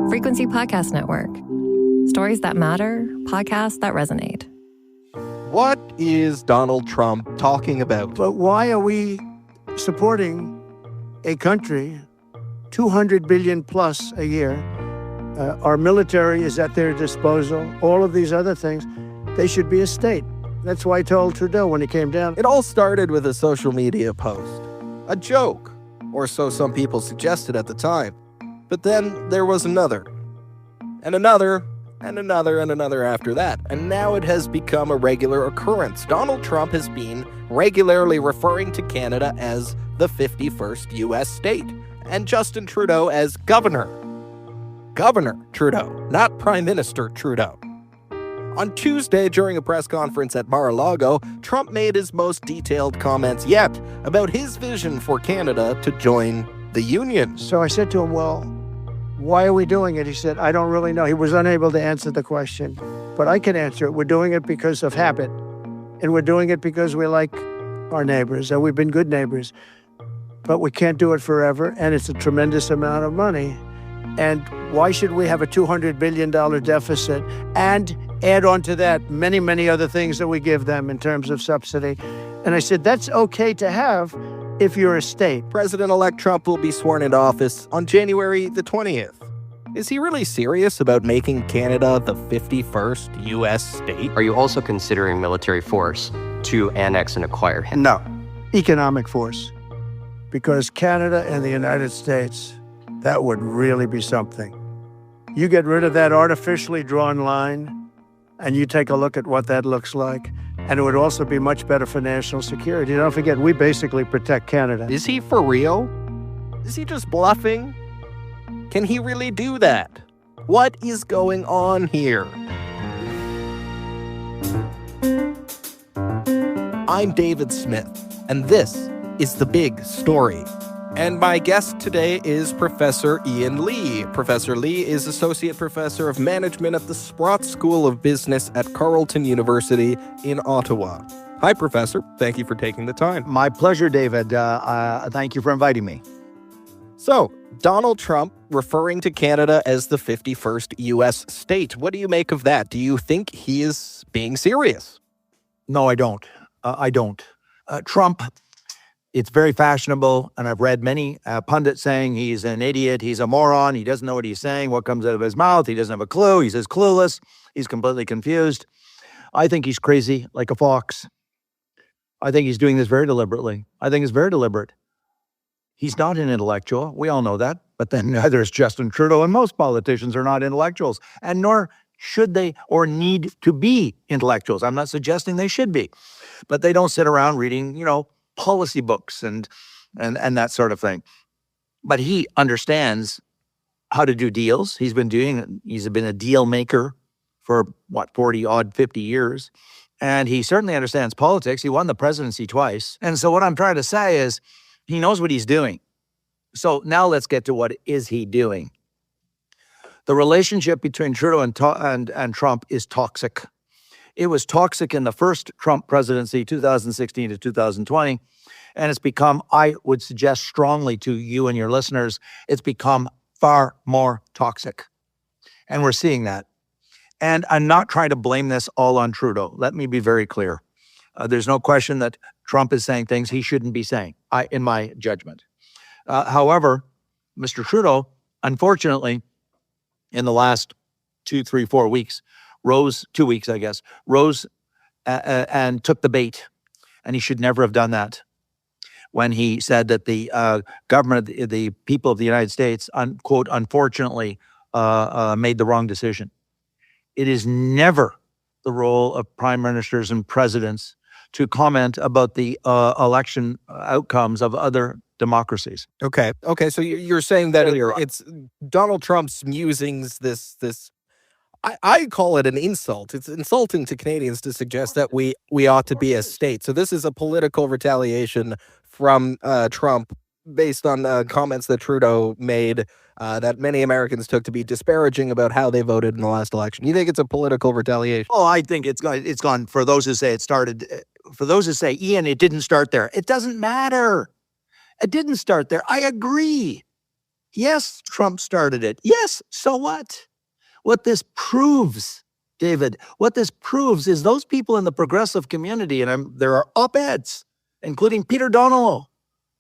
Frequency Podcast Network. Stories that matter, podcasts that resonate. What is Donald Trump talking about? But why are we supporting a country, $200 billion plus a year? Our military is at their disposal. All of these other things, they should be a state. That's why I told Trudeau when he came down. It all started with a social media post. A joke, or so some people suggested at the time. But then there was another, and another, and another, and another after that. And now it has become a regular occurrence. Donald Trump has been regularly referring to Canada as the 51st U.S. state, and Justin Trudeau as governor. Governor Trudeau, not Prime Minister Trudeau. On Tuesday, during a press conference at Mar-a-Lago, Trump made his most detailed comments yet about his vision for Canada to join the Union. So I said to him, well, why are we doing it? He said, I don't really know. He was unable to answer the question, but I can answer it. We're doing it because of habit, and we're doing it because we like our neighbors, and we've been good neighbors, but we can't do it forever, and it's a tremendous amount of money. And why should we have a $200 billion deficit and add on to that many, many other things that we give them in terms of subsidy? And I said, that's okay to have if you're a state. President-elect Trump will be sworn into office on January the 20th. Is he really serious about making Canada the 51st U.S. state? Are you also considering military force to annex and acquire him? No. Economic force. Because Canada and the United States, that would really be something. You get rid of that artificially drawn line, and you take a look at what that looks like, and it would also be much better for national security. Don't forget, we basically protect Canada. Is he for real? Is he just bluffing? Can he really do that? What is going on here? I'm David Smith, and this is The Big Story. And my guest today is Professor Ian Lee. Professor Lee is Associate Professor of Management at the Sprott School of Business at Carleton University in Ottawa. Hi, Professor. Thank you for taking the time. My pleasure, David. Thank you for inviting me. So, Donald Trump referring to Canada as the 51st U.S. state. What do you make of that? Do you think he is being serious? No, I don't. Trump, it's very fashionable, and I've read many pundits saying he's an idiot, he's a moron, he doesn't know what he's saying, what comes out of his mouth, he doesn't have a clue, he says clueless, he's completely confused. I think he's crazy like a fox. I think he's doing this very deliberately. I think it's very deliberate. He's not an intellectual, we all know that, but then neither is Justin Trudeau, and most politicians are not intellectuals, and nor should they or need to be intellectuals. I'm not suggesting they should be, but they don't sit around reading, policy books and that sort of thing. But he understands how to do deals. He's been a deal maker for 50 years. And he certainly understands politics. He won the presidency twice. And so what I'm trying to say is he knows what he's doing. So now let's get to what is he doing. The relationship between Trudeau and Trump is toxic. It was toxic in the first Trump presidency, 2016 to 2020, and it's become, I would suggest strongly to you and your listeners, it's become far more toxic. And we're seeing that. And I'm not trying to blame this all on Trudeau. Let me be very clear. There's no question that Trump is saying things he shouldn't be saying, in my judgment. However, Mr. Trudeau, unfortunately, in the last 2, 3, 4 weeks, rose 2 weeks, I guess, and took the bait. And he should never have done that when he said that the government, the people of the United States, quote, unfortunately, made the wrong decision. It is never the role of prime ministers and presidents to comment about the election outcomes of other democracies. Okay. So you're saying that it's Donald Trump's musings, this I call it an insult. It's insulting to Canadians to suggest that we ought to be a state. So this is a political retaliation from Trump based on comments that Trudeau made that many Americans took to be disparaging about how they voted in the last election. You think it's a political retaliation? Oh, I think it's gone. For those who say it started, for those who say, Ian, it didn't start there. It doesn't matter. It didn't start there. I agree. Yes, Trump started it. Yes, so what? What this proves, David, what this proves is those people in the progressive community, and there are op-eds, including Peter Donolo,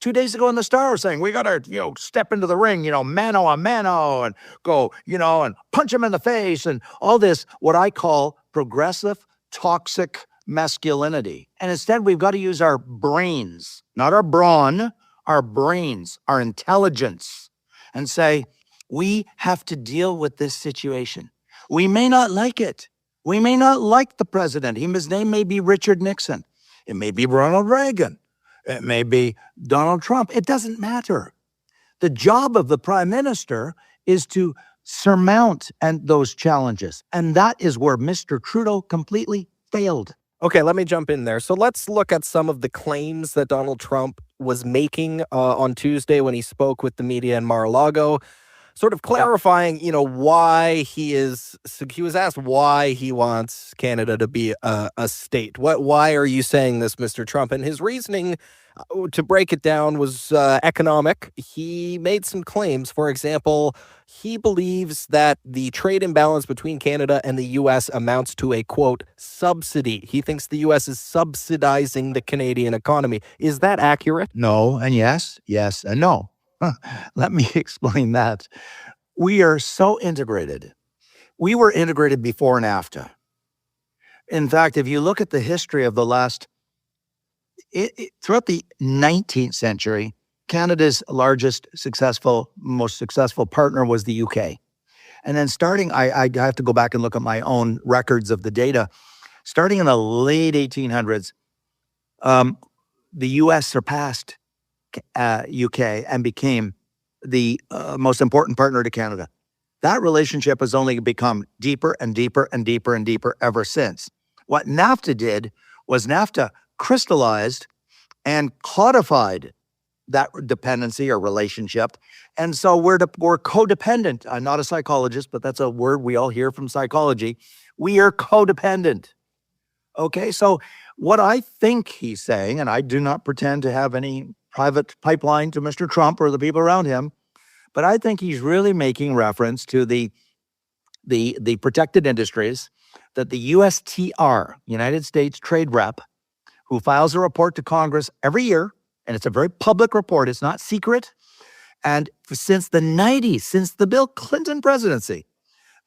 2 days ago in the Star, saying we got to, step into the ring, mano a mano, and go, and punch him in the face, and all this, what I call progressive, toxic masculinity. And instead, we've got to use our brains, not our brawn, our brains, our intelligence, and say, we have to deal with this situation. We may not like it. We may not like the president. His name may be Richard Nixon. It may be Ronald Reagan. It may be Donald Trump. It doesn't matter. The job of the prime minister is to surmount those challenges. And that is where Mr. Trudeau completely failed. Okay, let me jump in there. So let's look at some of the claims that Donald Trump was making on Tuesday when he spoke with the media in Mar-a-Lago, sort of clarifying, why he was asked why he wants Canada to be a state. Why are you saying this, Mr. Trump? And his reasoning, to break it down, was economic. He made some claims. For example, he believes that the trade imbalance between Canada and the U.S. amounts to a, quote, subsidy. He thinks the U.S. is subsidizing the Canadian economy. Is that accurate? No, and yes, yes, and no. Let me explain that. We are so integrated. We were integrated before NAFTA. In fact, if you look at the history of the last, throughout the 19th century, Canada's most successful partner was the UK. And then starting, I have to go back and look at my own records of the data. Starting in the late 1800s, the US surpassed UK and became the most important partner to Canada. That relationship has only become deeper and deeper and deeper and deeper ever since. What NAFTA did was NAFTA crystallized and codified that dependency or relationship. And so we're codependent. I'm not a psychologist, but that's a word we all hear from psychology. We are codependent. Okay, so what I think he's saying, and I do not pretend to have any private pipeline to Mr. Trump or the people around him, but I think he's really making reference to the protected industries that the USTR, United States Trade Rep, who files a report to Congress every year, and it's a very public report, it's not secret, and since the 90s, since the Bill Clinton presidency,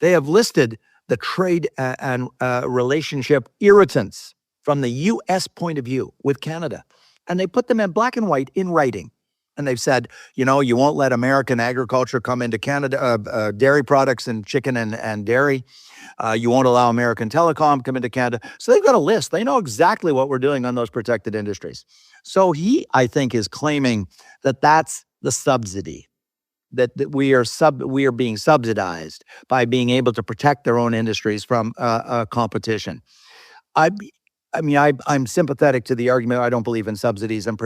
they have listed the trade and relationship irritants from the U.S. point of view with Canada. And they put them in black and white in writing. And they've said, you won't let American agriculture come into Canada, dairy products and chicken and dairy. You won't allow American telecom come into Canada. So they've got a list. They know exactly what we're doing on those protected industries. So he, I think, is claiming that that's the subsidy, that we are being subsidized by being able to protect their own industries from competition. I'm sympathetic to the argument. I don't believe in subsidies and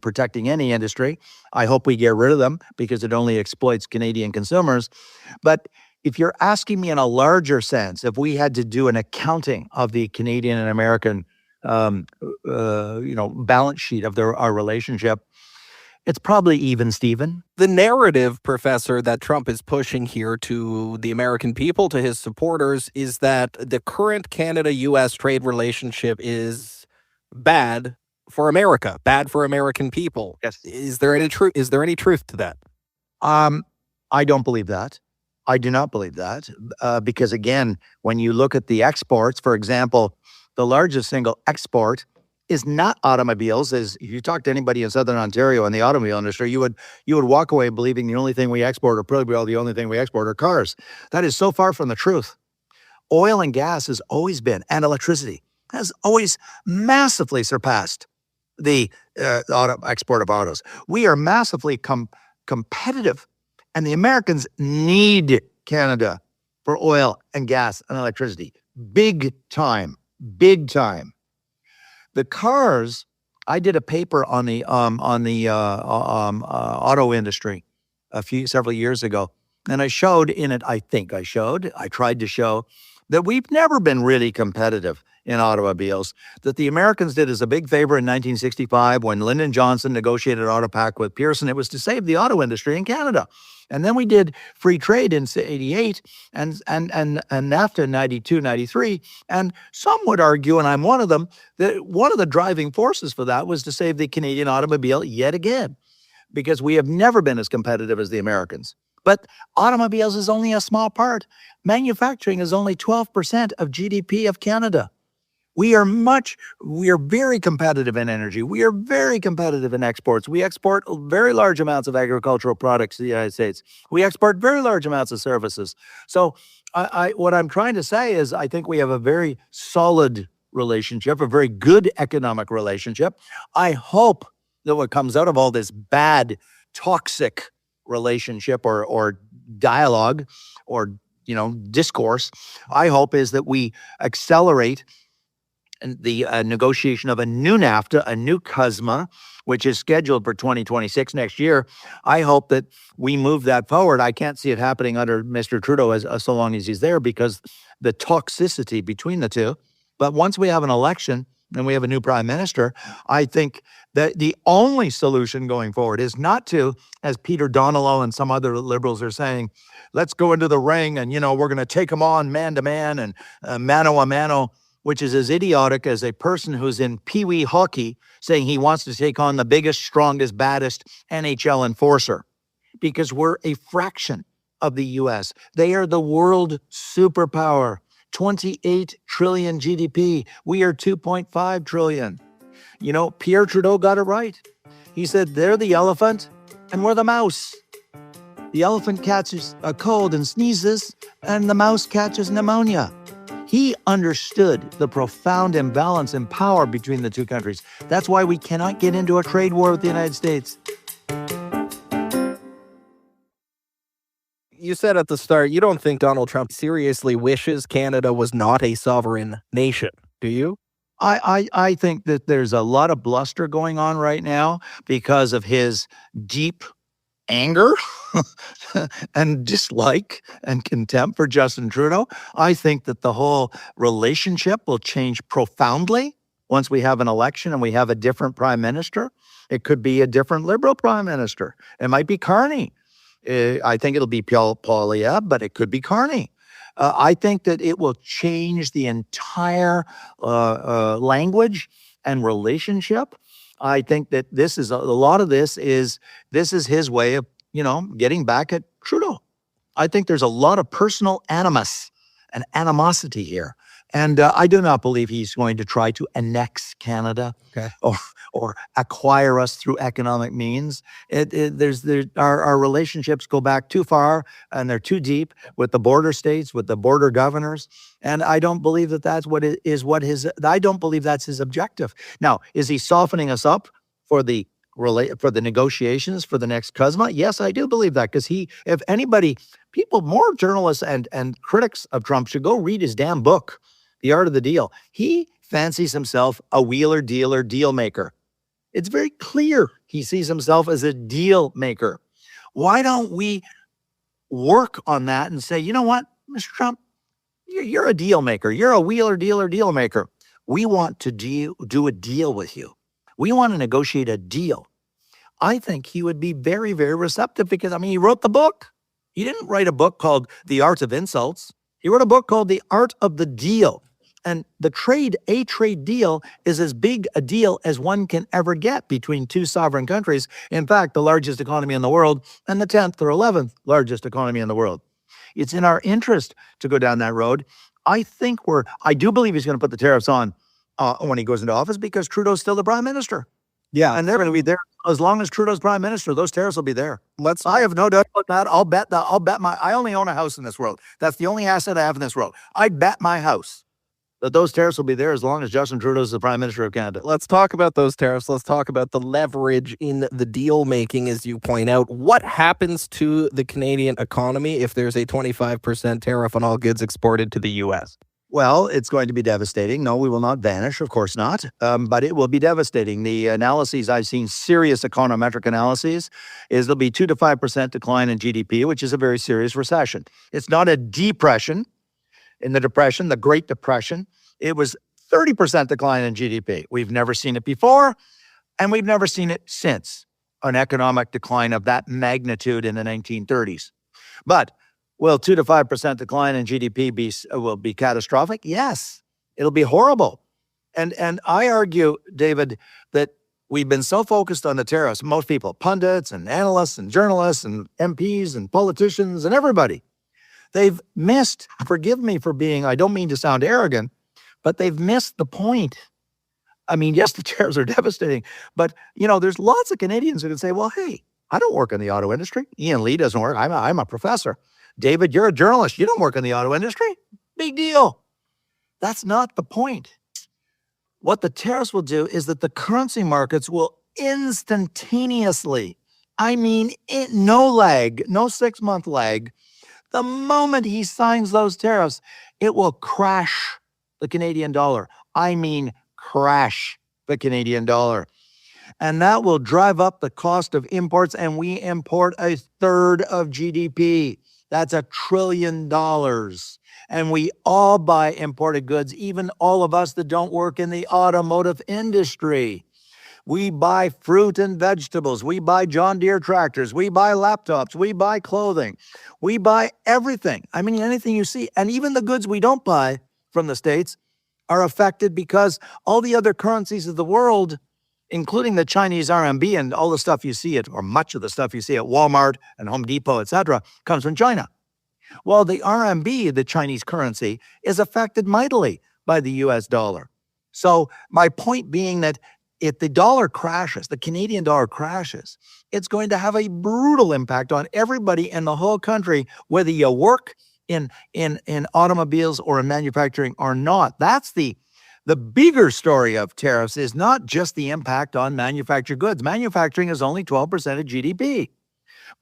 protecting any industry. I hope we get rid of them because it only exploits Canadian consumers. But if you're asking me in a larger sense, if we had to do an accounting of the Canadian and American, balance sheet of our relationship, it's probably even, Stephen. The narrative, Professor, that Trump is pushing here to the American people, to his supporters, is that the current Canada-U.S. trade relationship is bad for America, bad for American people. Yes. Is there any truth? Is there any truth to that? I don't believe that. I do not believe that because, again, when you look at the exports, for example, the largest single export is not automobiles. As if you talk to anybody in Southern Ontario in the automobile industry, you would walk away believing the only thing we export, or probably the only thing we export, are cars. That is so far from the truth. Oil and gas has always been, and electricity has always massively surpassed the export of autos. We are massively competitive, and the Americans need Canada for oil and gas and electricity. Big time, big time. The cars, I did a paper on the auto industry several years ago, and I showed in it, I tried to show that we've never been really competitive in automobiles that the Americans did us a big favor in 1965 when Lyndon Johnson negotiated auto pact with Pearson. It was to save the auto industry in Canada. And then we did free trade in 88 and NAFTA in 92, 93. And some would argue, and I'm one of them, that one of the driving forces for that was to save the Canadian automobile yet again, because we have never been as competitive as the Americans. But automobiles is only a small part. Manufacturing is only 12% of GDP of Canada. We are very competitive in energy. We are very competitive in exports. We export very large amounts of agricultural products to the United States. We export very large amounts of services. So what I'm trying to say is I think we have a very solid relationship, a very good economic relationship. I hope that what comes out of all this bad, toxic relationship or dialogue or discourse, I hope is that we accelerate the negotiation of a new NAFTA, a new CUSMA, which is scheduled for 2026 next year. I hope that we move that forward. I can't see it happening under Mr. Trudeau so long as he's there because the toxicity between the two. But once we have an election and we have a new prime minister, I think that the only solution going forward is not to, as Peter Donelot and some other liberals are saying, let's go into the ring and, we're going to take them on man to man and mano a mano, which is as idiotic as a person who's in pee-wee hockey saying he wants to take on the biggest, strongest, baddest NHL enforcer, because we're a fraction of the U.S. They are the world superpower, 28 trillion GDP. We are 2.5 trillion. Pierre Trudeau got it right. He said, they're the elephant and we're the mouse. The elephant catches a cold and sneezes, and the mouse catches pneumonia. He understood the profound imbalance in power between the two countries. That's why we cannot get into a trade war with the United States. You said at the start you don't think Donald Trump seriously wishes Canada was not a sovereign nation, do you? I think that there's a lot of bluster going on right now because of his deep anger and dislike and contempt for Justin Trudeau. I think that the whole relationship will change profoundly once we have an election and we have a different prime minister. It could be a different Liberal prime minister. It might be Carney. I think it'll be Poilievre, but it could be Carney. I think that it will change the entire language and relationship. I think that this is a lot of this is his way of, getting back at Trudeau. I think there's a lot of personal animus and animosity here. And I do not believe he's going to try to annex Canada or acquire us through economic means. Our relationships go back too far and they're too deep with the border states, with the border governors. And I don't believe that that's I don't believe that's his objective. Now, is he softening us up for the negotiations for the next CUSMA? Yes, I do believe that, because if anybody, more journalists and critics of Trump should go read his damn book, The Art of the Deal. He fancies himself a wheeler, dealer, deal maker. It's very clear he sees himself as a deal maker. Why don't we work on that and say, you know what, Mr. Trump, you're a deal maker. You're a wheeler, dealer, deal maker. We want to do a deal with you. We want to negotiate a deal. I think he would be very, very receptive because, he wrote the book. He didn't write a book called The Art of Insults. He wrote a book called The Art of the Deal. And a trade deal is as big a deal as one can ever get between two sovereign countries. In fact, the largest economy in the world and the 10th or 11th largest economy in the world. It's in our interest to go down that road. I do believe he's going to put the tariffs on when he goes into office, because Trudeau's still the prime minister. Yeah. And they're going to be there. As long as Trudeau's prime minister, those tariffs will be there. I have no doubt about that. I only own a house in this world. That's the only asset I have in this world. I'd bet my house that those tariffs will be there as long as Justin Trudeau is the prime minister of Canada. Let's talk about those tariffs. Let's talk about the leverage in the deal making, as you point out. What happens to the Canadian economy if there's a 25% tariff on all goods exported to the U.S.? Well, it's going to be devastating. No, we will not vanish. Of course not. But it will be devastating. The analyses I've seen, serious econometric analyses, is there'll be 2 to 5% decline in GDP, which is a very serious recession. It's not a depression. In the Great Depression, it was 30% decline in GDP. We've never seen it before, and we've never seen it since, an economic decline of that magnitude in the 1930s. But will 2 to 5% decline in GDP will be catastrophic? Yes, it'll be horrible. And I argue, David, that we've been so focused on the tariffs, most people, pundits and analysts and journalists and MPs and politicians and everybody, they've missed, forgive me for being, I don't mean to sound arrogant, but they've missed the point. I mean, yes, the tariffs are devastating, but, there's lots of Canadians who can say, well, hey, I don't work in the auto industry. Ian Lee doesn't work. I'm a professor. David, you're a journalist. You don't work in the auto industry. Big deal. That's not the point. What the tariffs will do is that the currency markets will instantaneously, no lag, no 6-month lag, the moment he signs those tariffs, it will crash the Canadian dollar. Crash the Canadian dollar. And that will drive up the cost of imports, and we import 1/3 of GDP. That's $1 trillion. And we all buy imported goods, even all of us that don't work in the automotive industry. We buy fruit and vegetables. We buy John Deere tractors. We buy laptops. We buy clothing. We buy everything. Anything you see. And even the goods we don't buy from the States are affected because all the other currencies of the world, including the Chinese RMB and all the stuff you see or much of the stuff you see at Walmart and Home Depot, etc., comes from China. Well, the RMB, the Chinese currency, is affected mightily by the US dollar. So my point being that if the dollar crashes, the Canadian dollar crashes, it's going to have a brutal impact on everybody in the whole country, whether you work in automobiles or in manufacturing or not. That's the bigger story of tariffs is not just the impact on manufactured goods. Manufacturing is only 12% of GDP.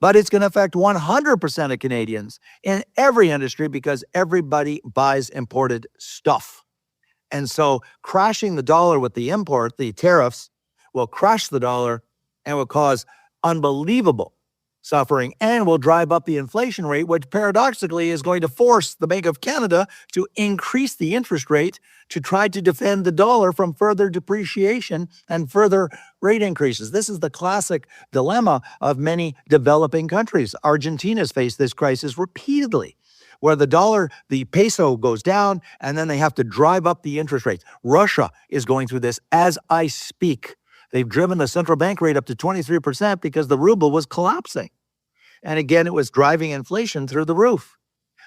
But it's going to affect 100% of Canadians in every industry because everybody buys imported stuff. And so crashing the dollar with the tariffs, will crash the dollar and will cause unbelievable suffering and will drive up the inflation rate, which paradoxically is going to force the Bank of Canada to increase the interest rate to try to defend the dollar from further depreciation and further rate increases. This is the classic dilemma of many developing countries. Argentina's faced this crisis repeatedly, where the peso goes down, and then they have to drive up the interest rates. Russia is going through this as I speak. They've driven the central bank rate up to 23% because the ruble was collapsing. And again, it was driving inflation through the roof.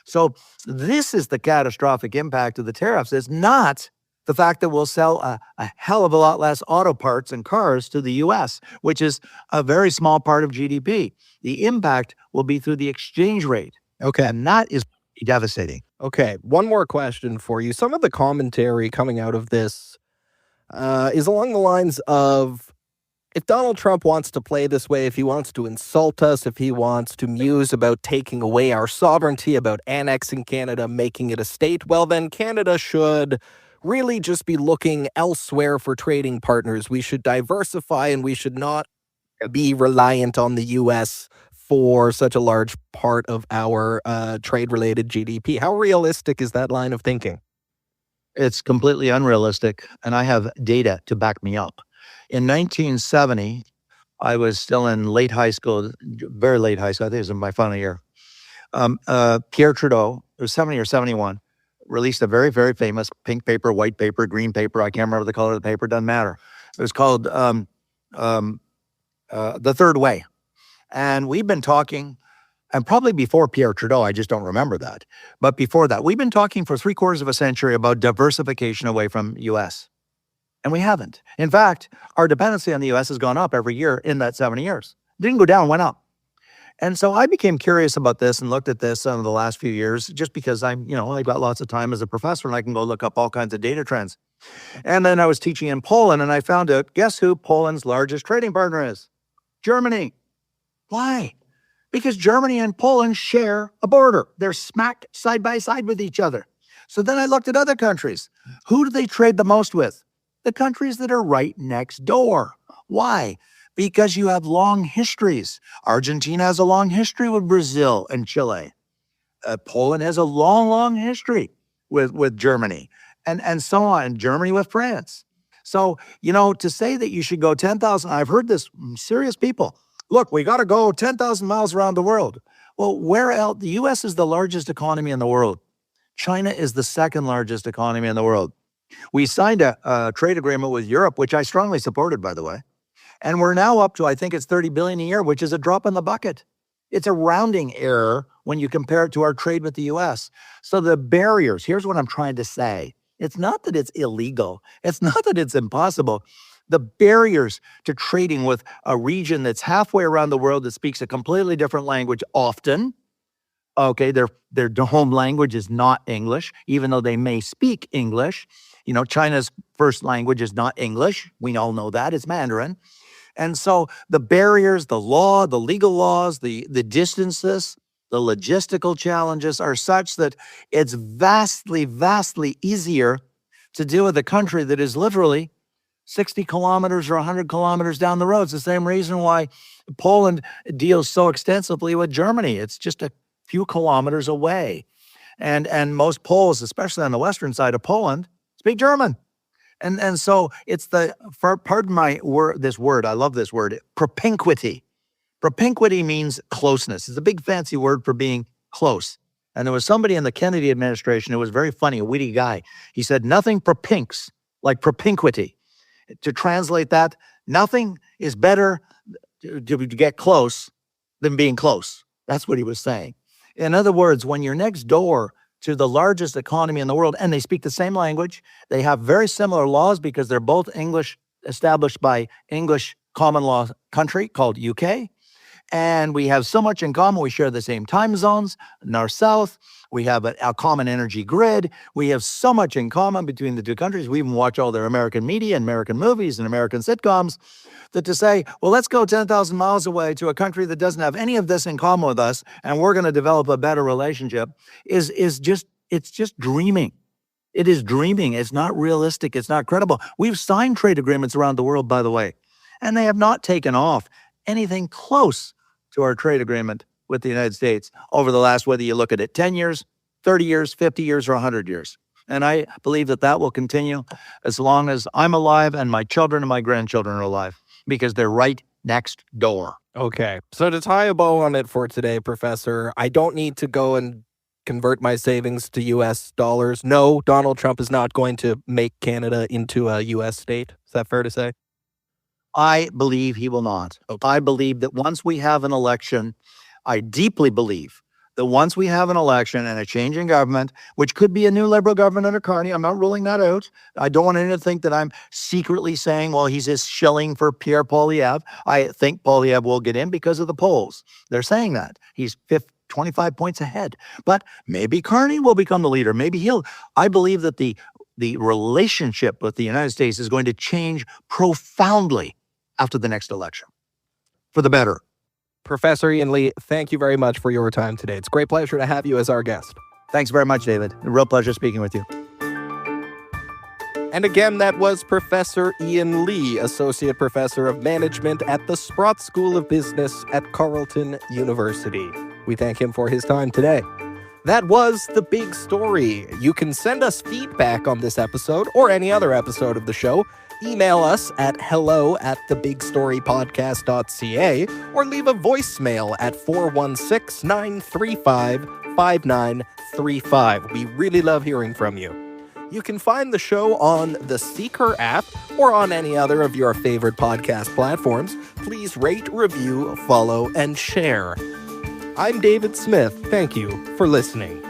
So this is the catastrophic impact of the tariffs. It's not the fact that we'll sell a hell of a lot less auto parts and cars to the U.S., which is a very small part of GDP. The impact will be through the exchange rate. Okay. And that is devastating. Okay, one more question for you. Some of the commentary coming out of this is along the lines of, if Donald Trump wants to play this way, if he wants to insult us, if he wants to muse about taking away our sovereignty, about annexing Canada, making it a state, well, then Canada should really just be looking elsewhere for trading partners. We should diversify, and we should not be reliant on the U.S. for such a large part of our trade-related GDP. How realistic is that line of thinking? It's completely unrealistic, and I have data to back me up. In 1970, I was still in late high school, very late high school. I think it was in my final year. Pierre Trudeau, it was 70 or 71, released a very, very famous pink paper, white paper, green paper. I can't remember the color of the paper. Doesn't matter. It was called The Third Way. And we've been talking, and probably before Pierre Trudeau, I just don't remember that. But before that, we've been talking for 3/4 of a century about diversification away from U.S. And we haven't. In fact, our dependency on the U.S. has gone up every year in that 70 years. It didn't go down, went up. And so I became curious about this and looked at this over the last few years, just because I've got lots of time as a professor and I can go look up all kinds of data trends. And then I was teaching in Poland and I found out, guess who Poland's largest trading partner is? Germany. Why? Because Germany and Poland share a border. They're smack side by side with each other. So then I looked at other countries. Who do they trade the most with? The countries that are right next door. Why? Because you have long histories. Argentina has a long history with Brazil and Chile. Poland has a long, long history with Germany. and so on, Germany with France. So, to say that you should go 10,000, I've heard this from serious people. Look, we got to go 10,000 miles around the world. Well, where else? The U.S. is the largest economy in the world. China is the second largest economy in the world. We signed a trade agreement with Europe, which I strongly supported, by the way. And we're now up to, I think it's $30 billion a year, which is a drop in the bucket. It's a rounding error when you compare it to our trade with the U.S. So the barriers, here's what I'm trying to say. It's not that it's illegal. It's not that it's impossible. The barriers to trading with a region that's halfway around the world that speaks a completely different language often, okay, their home language is not English, even though they may speak English. China's first language is not English. We all know that. It's Mandarin. And so the barriers, the law, the legal laws, the distances, the logistical challenges are such that it's vastly, vastly easier to deal with a country that is literally 60 kilometers or 100 kilometers down the road. It's the same reason why Poland deals so extensively with Germany. It's just a few kilometers away. And most Poles, especially on the western side of Poland, speak German. And so it's pardon my word, this word, I love this word, propinquity. Propinquity means closeness. It's a big fancy word for being close. And there was somebody in the Kennedy administration who was very funny, a witty guy. He said, nothing propinques like propinquity. To translate that, nothing is better to get close than being close. That's what he was saying. In other words, when you're next door to the largest economy in the world, and they speak the same language, they have very similar laws because they're both English, established by English common law country called UK. And we have so much in common. We share the same time zones, north-south. We have a common energy grid. We have so much in common between the two countries. We even watch all their American media and American movies and American sitcoms. That to say, well, let's go 10,000 miles away to a country that doesn't have any of this in common with us, and we're going to develop a better relationship, it's just dreaming. It is dreaming. It's not realistic. It's not credible. We've signed trade agreements around the world, by the way, and they have not taken off anything close to our trade agreement with the United States over the last, whether you look at it 10 years, 30 years, 50 years, or 100 years. And I believe that will continue as long as I'm alive and my children and my grandchildren are alive, because they're right next door. Okay. So to tie a bow on it for today, Professor, I don't need to go and convert my savings to U.S. dollars. No, Donald Trump is not going to make Canada into a U.S. state. Is that fair to say? I believe he will not. Okay. I believe that once we have an election, I deeply believe that once we have an election and a change in government, which could be a new Liberal government under Carney, I'm not ruling that out. I don't want anyone to think that I'm secretly saying, well, he's just shilling for Pierre Poilievre. I think Poilievre will get in because of the polls. They're saying that. He's 25 points ahead. But maybe Carney will become the leader. Maybe I believe that the relationship with the United States is going to change profoundly after the next election, for the better. Professor Ian Lee, thank you very much for your time today. It's a great pleasure to have you as our guest. Thanks very much, David. A real pleasure speaking with you. And again, that was Professor Ian Lee, Associate Professor of Management at the Sprott School of Business at Carleton University. We thank him for his time today. That was The Big Story. You can send us feedback on this episode or any other episode of the show. Email us at hello@thebigstorypodcast.ca or leave a voicemail at 416-935-5935. We really love hearing from you. You can find the show on the Seeker app or on any other of your favorite podcast platforms. Please rate, review, follow, and share. I'm David Smith. Thank you for listening.